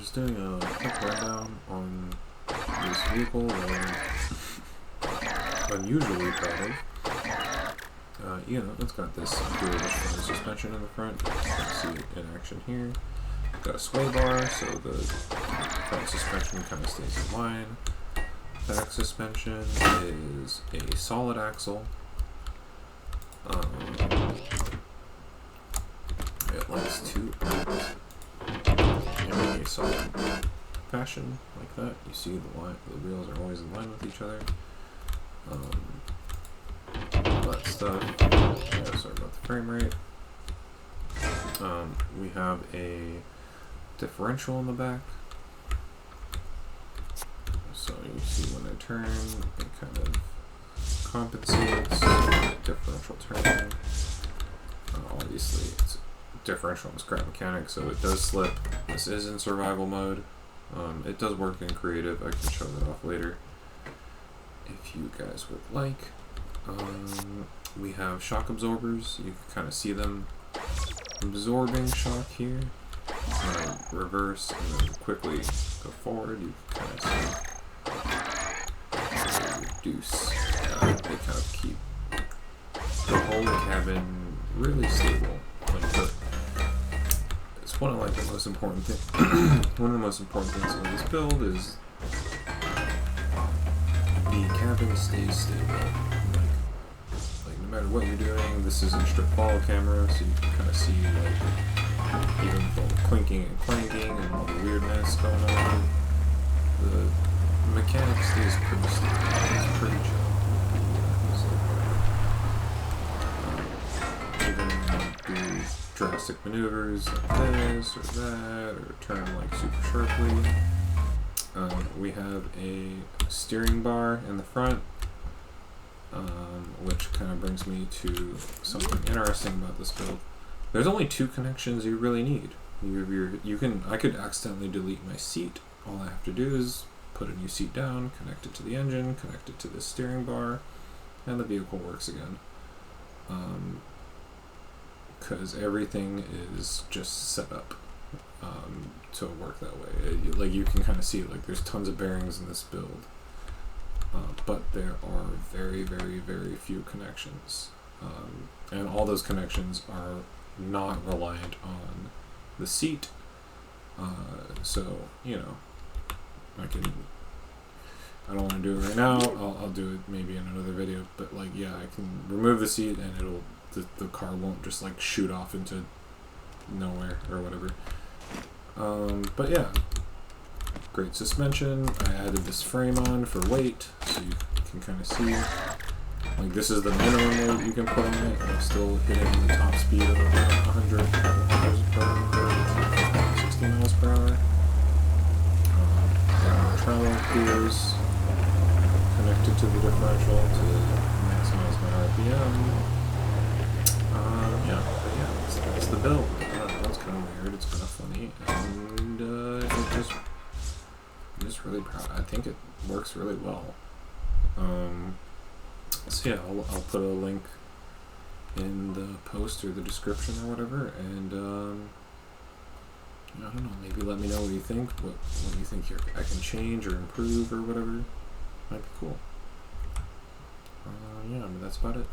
just doing a quick rundown on this vehicle that I'm unusually proud of. You know, it's got this dual suspension in the front. You can see it in action here. Got a sway bar, so the front suspension kind of stays in line. Back suspension is a solid axle. It likes to act in a solid fashion like that. You see the wheels are always in line with each other. All that stuff. Yeah, sorry about the frame rate. We have a differential in the back. So you see when I turn, it kind of compensates. Differential turn. Obviously, it's differential and scrap mechanics, so it does slip. This is in survival mode. It does work in creative. I can show that off later if you guys would like. We have shock absorbers. You can kind of see them absorbing shock here. Reverse and then quickly go forward. You can kind of see reduce. They kind of keep the whole cabin really stable. It's one of the most important things. One of the most important things of this build is the cabin stays stable. Like no matter what you're doing, this is in strip follow camera, so you can kind of see even with all the clinking and clanking and all the weirdness going on, the mechanic stays pretty stable. It's pretty chill. Even do drastic maneuvers like this or that, or turn like super sharply. We have a steering bar in the front, which kind of brings me to something interesting about this build. There's only two connections you really need. I could accidentally delete my seat. All I have to do is put a new seat down, connect it to the engine, connect it to the steering bar, and the vehicle works again. Because everything is just set up to work that way. Like you can kind of see, like there's tons of bearings in this build, but there are very, very, very few connections, and all those connections are not reliant on the seat. So you know, I don't want to do it right now. I'll do it maybe in another video. But like, yeah, I can remove the seat and the car won't just like shoot off into nowhere or whatever. But yeah, great suspension. I added this frame on for weight, so you can kind of see. Like this is the minimum weight you can put on it. I'm still hitting the top speed of about 100 miles per hour, 60 miles per hour. Trammel gears connected to the differential to maximize my RPM. Yeah, but yeah, that's the build. That's kind of weird. It's kind of funny, and I'm just really proud. I think it works really well. So yeah, I'll put a link in the post or the description or whatever, and I don't know, maybe let me know what you think, what you think here I can change or improve or whatever. Might be cool. Yeah, but that's about it.